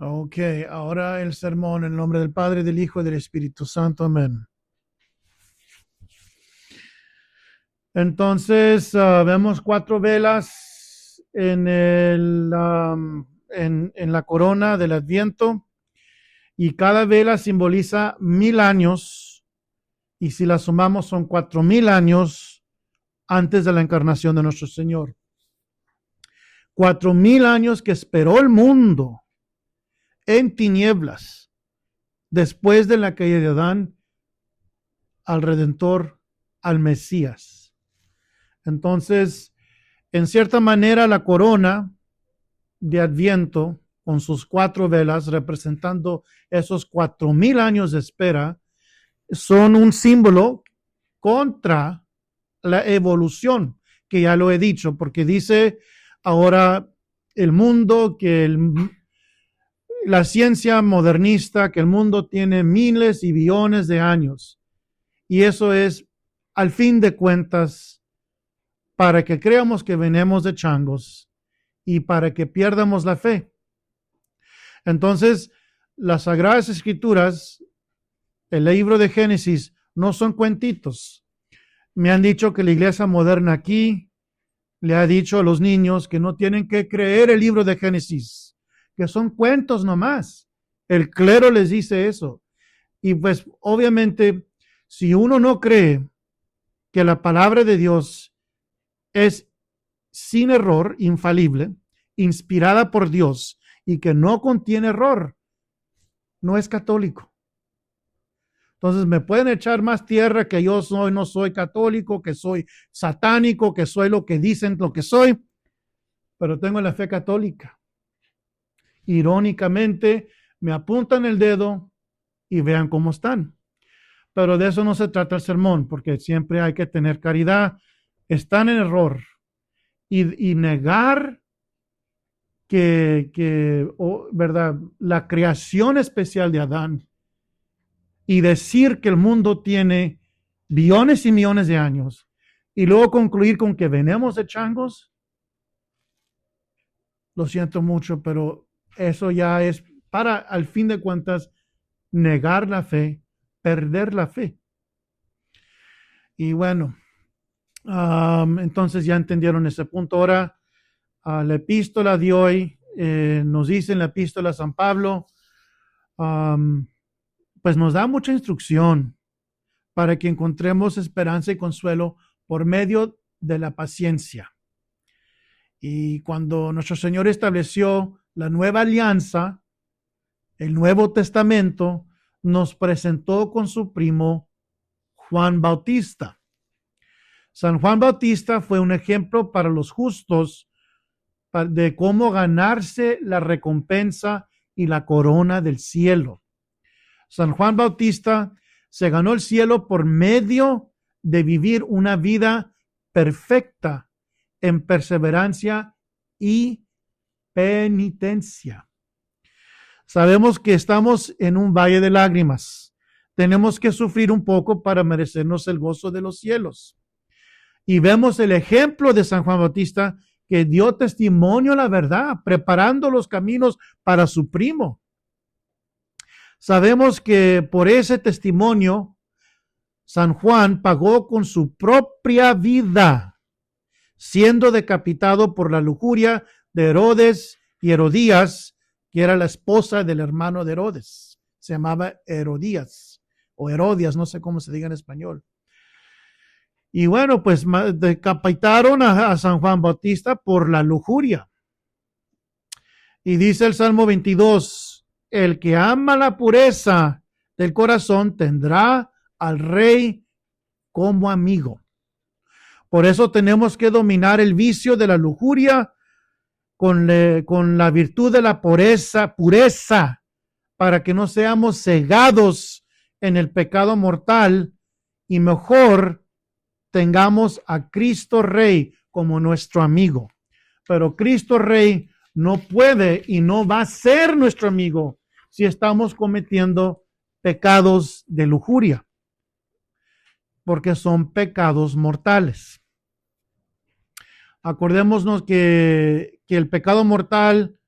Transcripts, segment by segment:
Ok, ahora el sermón en el nombre del Padre, del Hijo y del Espíritu Santo. Amén. Entonces, vemos cuatro velas en la corona del Adviento y cada vela simboliza 1000 años y si la sumamos son 4000 años antes de la encarnación de nuestro Señor. 4000 años que esperó el mundo en tinieblas después de la caída de Adán al Redentor, al Mesías. Entonces, en cierta manera, la corona de Adviento, con sus cuatro velas, representando esos 4000 años de espera, son un símbolo contra la evolución, que ya lo he dicho, porque dice ahora el mundo la ciencia modernista, que el mundo tiene miles y billones de años. Y eso es, al fin de cuentas, para que creamos que venimos de changos y para que pierdamos la fe. Entonces, las Sagradas Escrituras, el libro de Génesis, no son cuentitos. Me han dicho que la iglesia moderna aquí le ha dicho a los niños que no tienen que creer el libro de Génesis, que son cuentos nomás. El clero les dice eso. Y pues obviamente, si uno no cree que la palabra de Dios es sin error, infalible, inspirada por Dios y que no contiene error, no es católico. Entonces me pueden echar más tierra que yo no soy católico, que soy satánico, que soy lo que dicen lo que soy, pero tengo la fe católica. Irónicamente, me apuntan el dedo y vean cómo están. Pero de eso no se trata el sermón, porque siempre hay que tener caridad. Están en error. Y negar ¿verdad? La creación especial de Adán y decir que el mundo tiene billones y millones de años y luego concluir con que venimos de changos, lo siento mucho, pero eso ya es para, al fin de cuentas, negar la fe, perder la fe. Y bueno, entonces ya entendieron ese punto. Ahora, la epístola de hoy nos dice en la epístola de San Pablo, pues nos da mucha instrucción para que encontremos esperanza y consuelo por medio de la paciencia. Y cuando nuestro Señor estableció la nueva alianza, el Nuevo Testamento, nos presentó con su primo Juan Bautista. San Juan Bautista fue un ejemplo para los justos de cómo ganarse la recompensa y la corona del cielo. San Juan Bautista se ganó el cielo por medio de vivir una vida perfecta en perseverancia y penitencia. Sabemos que estamos en un valle de lágrimas. Tenemos que sufrir un poco para merecernos el gozo de los cielos. Y vemos el ejemplo de San Juan Bautista que dio testimonio a la verdad, preparando los caminos para su primo. Sabemos que por ese testimonio, San Juan pagó con su propia vida, siendo decapitado por la lujuria de Herodes y Herodías, que era la esposa del hermano de Herodes. Se llamaba Herodías o Herodias, no sé cómo se diga en español. Y bueno, pues decapitaron a San Juan Bautista por la lujuria. Y dice el Salmo 22, el que ama la pureza del corazón tendrá al rey como amigo. Por eso tenemos que dominar el vicio de la lujuria con la virtud de la pureza, para que no seamos cegados en el pecado mortal y mejor tengamos a Cristo Rey como nuestro amigo. Pero Cristo Rey no puede y no va a ser nuestro amigo si estamos cometiendo pecados de lujuria, porque son pecados mortales. Acordémonos que el pecado mortal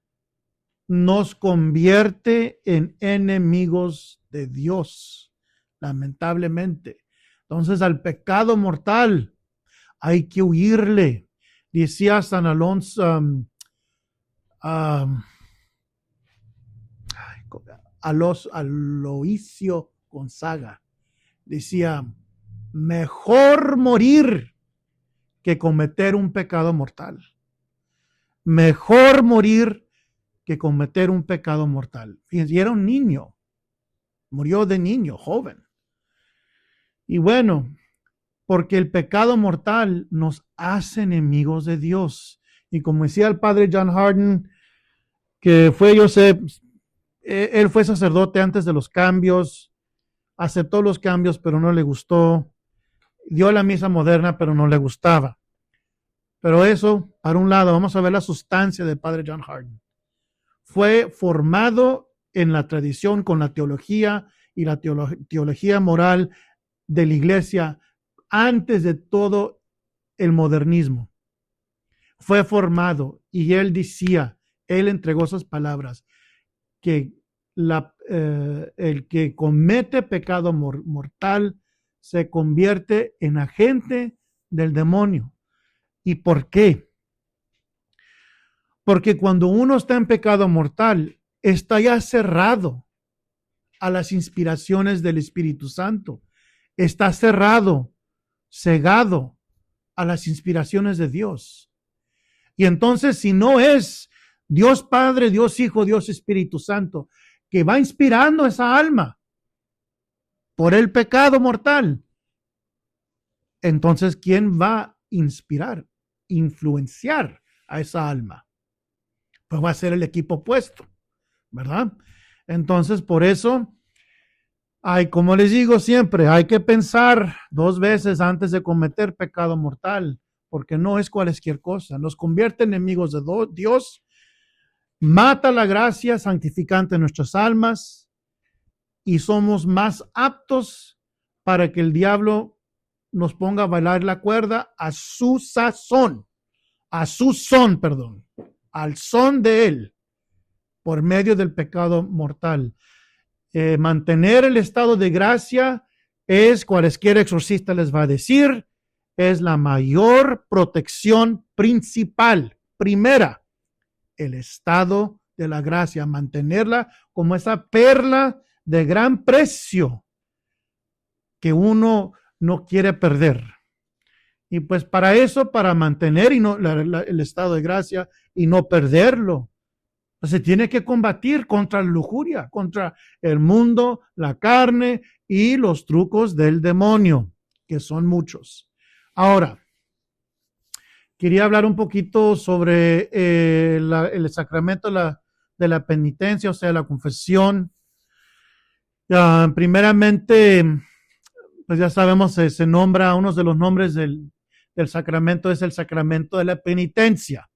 nos convierte en enemigos de Dios, lamentablemente. Entonces, al pecado mortal hay que huirle. Decía San Alonso, Aloisio Gonzaga, decía, mejor morir que cometer un pecado mortal. Mejor morir que cometer un pecado mortal. Fíjense, y era un niño, murió de niño, joven. Y bueno, porque el pecado mortal nos hace enemigos de Dios. Y como decía el padre John Hardin, que fue, yo sé, él fue sacerdote antes de los cambios, aceptó los cambios, pero no le gustó, dio la misa moderna, pero no le gustaba. Pero eso, para un lado, vamos a ver la sustancia del padre John Hardin. Fue formado en la tradición con la teología y la teología moral de la iglesia antes de todo el modernismo. Fue formado y él decía, él entregó esas palabras, que el que comete pecado mortal se convierte en agente del demonio. ¿Y por qué? Porque cuando uno está en pecado mortal, está ya cerrado a las inspiraciones del Espíritu Santo. Está cerrado, cegado a las inspiraciones de Dios. Y entonces, si no es Dios Padre, Dios Hijo, Dios Espíritu Santo, que va inspirando esa alma por el pecado mortal, entonces, ¿quién va a inspirar, influenciar a esa alma? Pues va a ser el equipo opuesto, ¿verdad? Entonces, por eso, como les digo siempre, hay que pensar 2 veces antes de cometer pecado mortal, porque no es cualquier cosa. Nos convierte en enemigos de Dios, mata la gracia santificante en nuestras almas y somos más aptos para que el diablo nos ponga a bailar la cuerda a su sazón, al son de él, por medio del pecado mortal. Mantener el estado de gracia es, cualquier exorcista les va a decir, es la mayor protección principal, primera, el estado de la gracia, mantenerla como esa perla de gran precio que uno no quiere perder. Y pues para eso, para mantener el estado de gracia y no perderlo, se tiene que combatir contra la lujuria, contra el mundo, la carne y los trucos del demonio, que son muchos. Ahora, quería hablar un poquito sobre el sacramento de la penitencia, o sea, la confesión. Primeramente, pues ya sabemos, se nombra, uno de los nombres del sacramento es el sacramento de la penitencia.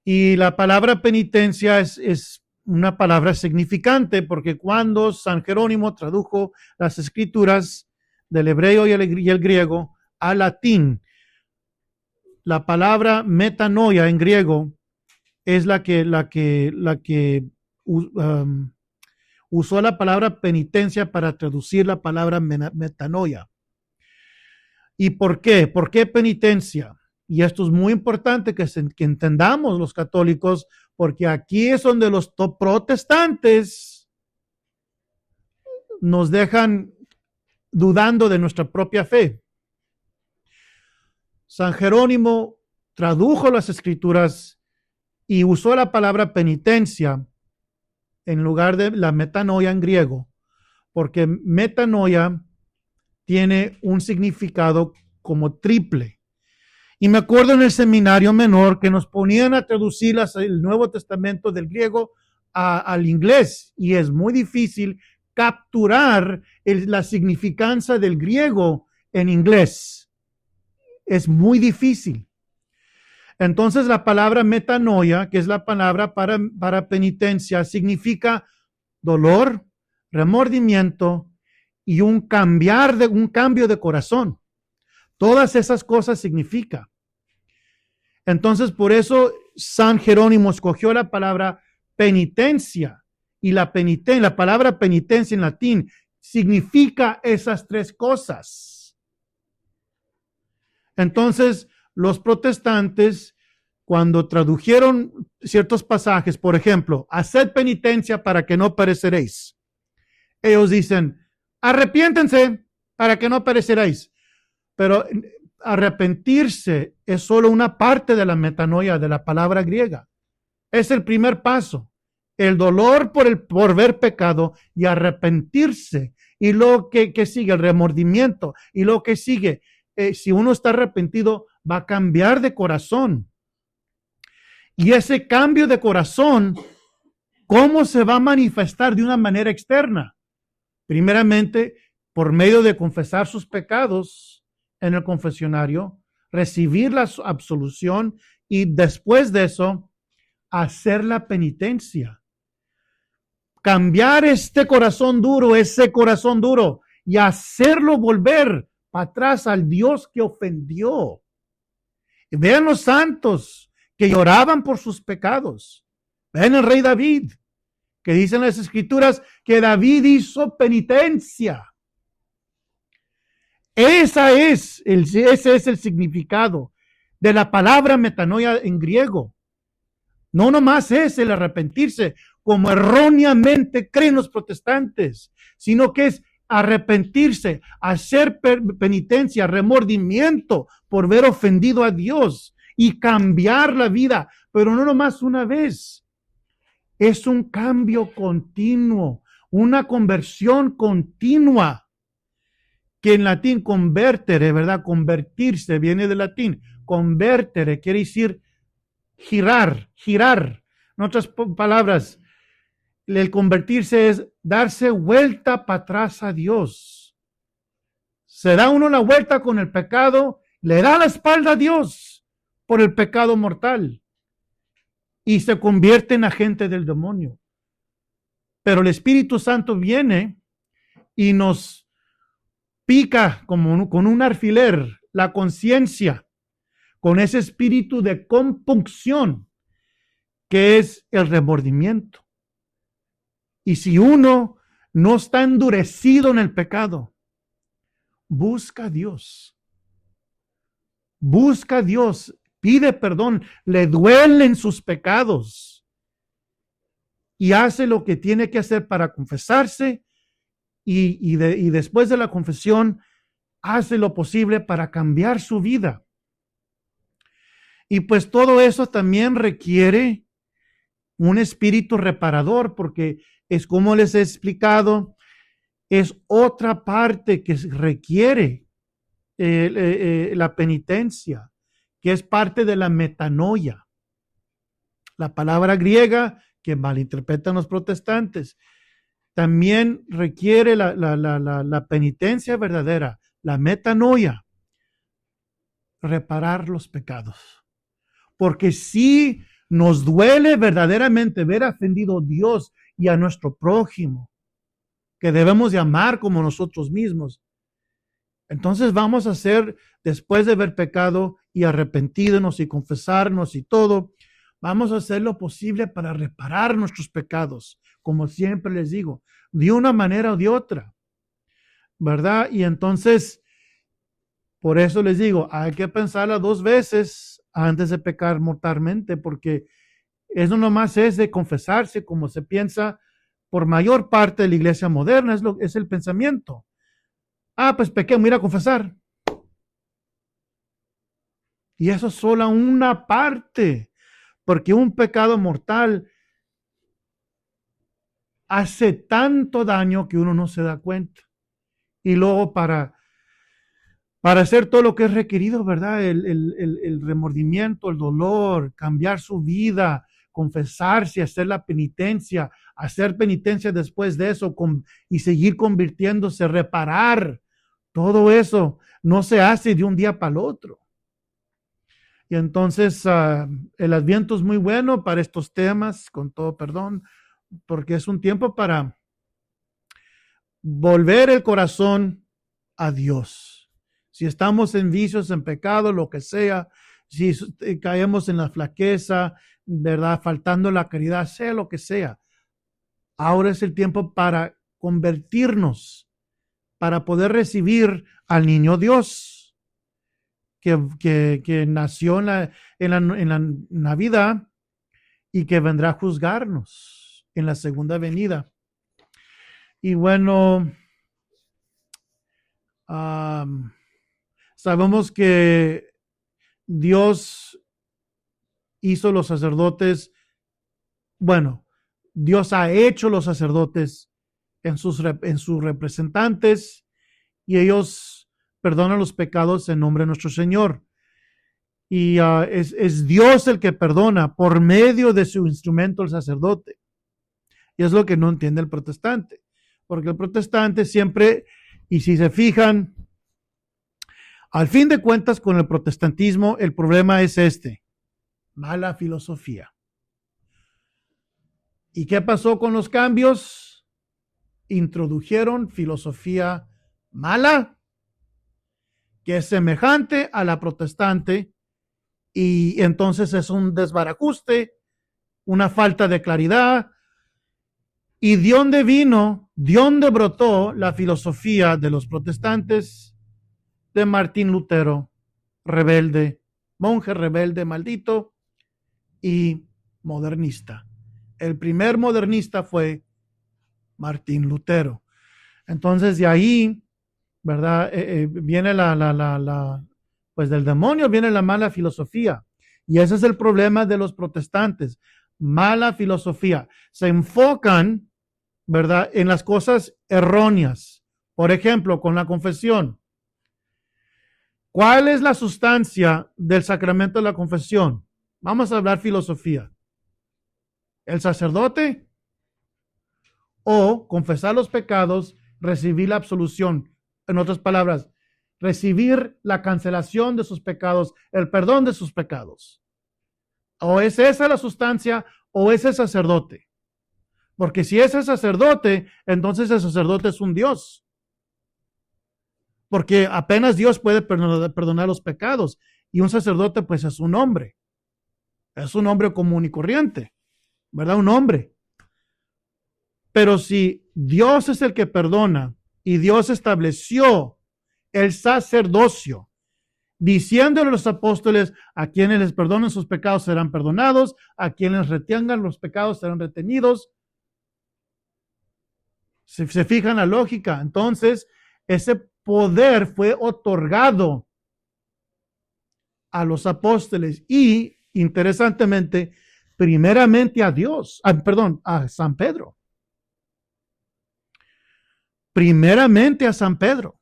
Y la palabra penitencia es una palabra significante, porque cuando San Jerónimo tradujo las escrituras del hebreo y el griego al latín, la palabra metanoia en griego es la que usó la palabra penitencia para traducir la palabra metanoia. ¿Y por qué? ¿Por qué penitencia? Y esto es muy importante que entendamos los católicos, porque aquí es donde los protestantes nos dejan dudando de nuestra propia fe. San Jerónimo tradujo las escrituras y usó la palabra penitencia en lugar de la metanoia en griego, porque metanoia tiene un significado como triple. Y me acuerdo en el seminario menor que nos ponían a traducir el Nuevo Testamento del griego al inglés, y es muy difícil capturar la significancia del griego en inglés. Es muy difícil. Entonces la palabra metanoia, que es la palabra para penitencia, significa dolor, remordimiento y un cambio de corazón. Todas esas cosas significa. Entonces, por eso San Jerónimo escogió la palabra penitencia. Y la palabra penitencia en latín significa esas tres cosas. Entonces, los protestantes, cuando tradujeron ciertos pasajes, por ejemplo, haced penitencia para que no pereceréis, ellos dicen, arrepiéntense para que no pereceréis. Pero arrepentirse es solo una parte de la metanoia de la palabra griega. Es el primer paso. El dolor por ver pecado y arrepentirse. Y lo que sigue, el remordimiento. Y lo que sigue, si uno está arrepentido, va a cambiar de corazón. Y ese cambio de corazón, ¿cómo se va a manifestar de una manera externa? Primeramente, por medio de confesar sus pecados en el confesionario, recibir la absolución y después de eso, hacer la penitencia. Cambiar ese corazón duro y hacerlo volver para atrás al Dios que ofendió. Y vean los santos que lloraban por sus pecados. Vean el rey David, que dicen las escrituras que David hizo penitencia. Ese es el significado de la palabra metanoia en griego. No nomás es el arrepentirse, como erróneamente creen los protestantes, sino que es arrepentirse, hacer penitencia, remordimiento por haber ofendido a Dios y cambiar la vida, pero no nomás una vez. Es un cambio continuo, una conversión continua, que en latín convertere, ¿verdad? Convertirse viene del latín. Convertere quiere decir girar. En otras palabras, el convertirse es darse vuelta para atrás a Dios. Se da uno la vuelta con el pecado, le da la espalda a Dios por el pecado mortal y se convierte en agente del demonio. Pero el Espíritu Santo viene y nos pica como con un alfiler la conciencia, con ese espíritu de compunción que es el remordimiento. Y si uno no está endurecido en el pecado, busca a Dios. Busca a Dios, pide perdón, le duelen sus pecados y hace lo que tiene que hacer para confesarse y después de la confesión hace lo posible para cambiar su vida. Y pues todo eso también requiere un espíritu reparador, porque es como les he explicado, es otra parte que requiere la penitencia, que es parte de la metanoia. La palabra griega que malinterpretan los protestantes también requiere la penitencia verdadera, la metanoia, reparar los pecados. Porque si nos duele verdaderamente ver ofendido a Dios y a nuestro prójimo, que debemos de amar como nosotros mismos, entonces vamos a hacer, después de haber pecado y arrepentirnos y confesarnos y todo, vamos a hacer lo posible para reparar nuestros pecados, como siempre les digo, de una manera o de otra, ¿verdad? Y entonces, por eso les digo, hay que pensarla 2 veces antes de pecar mortalmente, porque eso nomás es de confesarse como se piensa por mayor parte de la iglesia moderna, es el pensamiento. Pues pequé, me voy a ir a confesar. Y eso es solo una parte, porque un pecado mortal hace tanto daño que uno no se da cuenta. Y luego para hacer todo lo que es requerido, ¿verdad? El remordimiento, el dolor, cambiar su vida, confesarse, hacer la penitencia, hacer penitencia después de eso y seguir convirtiéndose, reparar. Todo eso no se hace de un día para el otro. Y entonces el Adviento es muy bueno para estos temas, con todo perdón, porque es un tiempo para volver el corazón a Dios. Si estamos en vicios, en pecado, lo que sea, si caemos en la flaqueza, ¿verdad? Faltando la caridad, sea lo que sea. Ahora es el tiempo para convertirnos, para poder recibir al niño Dios que nació en la Navidad y que vendrá a juzgarnos en la segunda venida. Y bueno, sabemos que Dios hizo los sacerdotes, bueno, Dios ha hecho los sacerdotes en sus representantes y ellos perdonan los pecados en nombre de nuestro Señor. Y es Dios el que perdona por medio de su instrumento, el sacerdote. Y es lo que no entiende el protestante. Porque el protestante siempre, y si se fijan, al fin de cuentas con el protestantismo, el problema es mala filosofía. ¿Y qué pasó con los cambios? Introdujeron filosofía mala, que es semejante a la protestante, y entonces es un desbarajuste, una falta de claridad. ¿Y de dónde brotó la filosofía de los protestantes? De Martín Lutero, rebelde, monje rebelde, maldito y modernista. El primer modernista fue Martín Lutero. Entonces de ahí, ¿verdad? Viene pues del demonio viene la mala filosofía. Y ese es el problema de los protestantes. Mala filosofía. Se enfocan, ¿verdad?, en las cosas erróneas. Por ejemplo, con la confesión. ¿Cuál es la sustancia del sacramento de la confesión? Vamos a hablar filosofía. ¿El sacerdote? O confesar los pecados, recibir la absolución. En otras palabras, recibir la cancelación de sus pecados, el perdón de sus pecados. O es esa la sustancia o es el sacerdote. Porque si es el sacerdote, entonces el sacerdote es un Dios. Porque apenas Dios puede perdonar los pecados. Y un sacerdote pues es un hombre. Es un hombre común y corriente. ¿Verdad? Un hombre. Pero si Dios es el que perdona y Dios estableció el sacerdocio, diciéndole a los apóstoles, a quienes les perdonen sus pecados serán perdonados, a quienes retengan los pecados serán retenidos. Se fijan la lógica. Entonces, ese poder fue otorgado a los apóstoles y, interesantemente, primeramente a a San Pedro. Primeramente a San Pedro.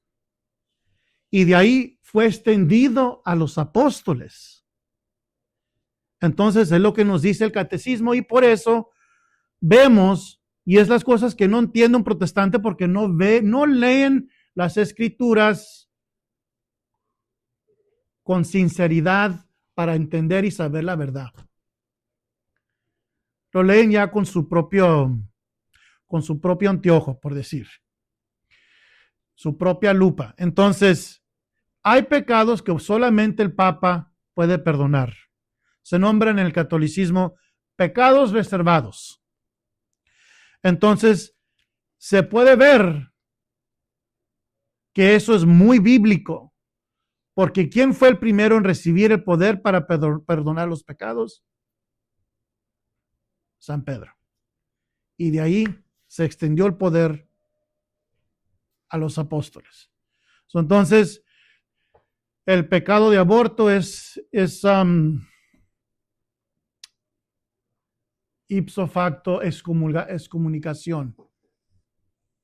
Y de ahí fue extendido a los apóstoles. Entonces es lo que nos dice el catecismo y por eso vemos, y es las cosas que no entiende un protestante porque no leen las escrituras con sinceridad para entender y saber la verdad. Lo leen ya con su propio anteojo, por decir. Su propia lupa. Entonces, hay pecados que solamente el Papa puede perdonar. Se nombran en el catolicismo pecados reservados. Entonces, se puede ver que eso es muy bíblico, porque ¿quién fue el primero en recibir el poder para perdonar los pecados? San Pedro. Y de ahí se extendió el poder a los apóstoles. Entonces, el pecado de aborto es ipso facto excomunicación.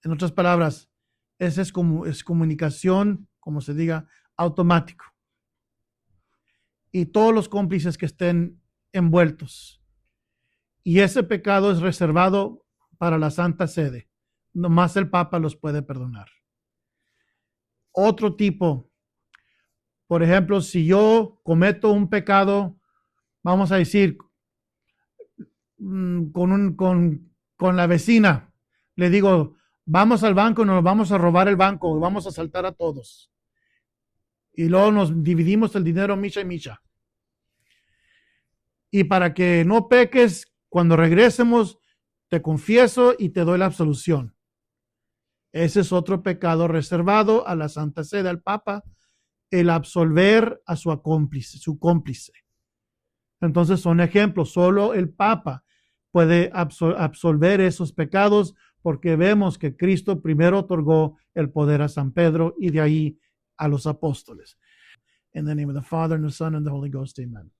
En otras palabras, es comunicación, como se diga, automático. Y todos los cómplices que estén envueltos. Y ese pecado es reservado para la Santa Sede. Nomás el Papa los puede perdonar. Otro tipo, por ejemplo, si yo cometo un pecado, vamos a decir, con la vecina, le digo, vamos al banco y nos vamos a robar el banco, vamos a asaltar a todos. Y luego nos dividimos el dinero micha y micha. Y para que no peques, cuando regresemos, te confieso y te doy la absolución. Ese es otro pecado reservado a la Santa Sede, al Papa, el absolver a su cómplice. Entonces son ejemplos. Solo el Papa puede absolver esos pecados porque vemos que Cristo primero otorgó el poder a San Pedro y de ahí a los apóstoles. In the name of the Father, and the Son, and the Holy Ghost, amen.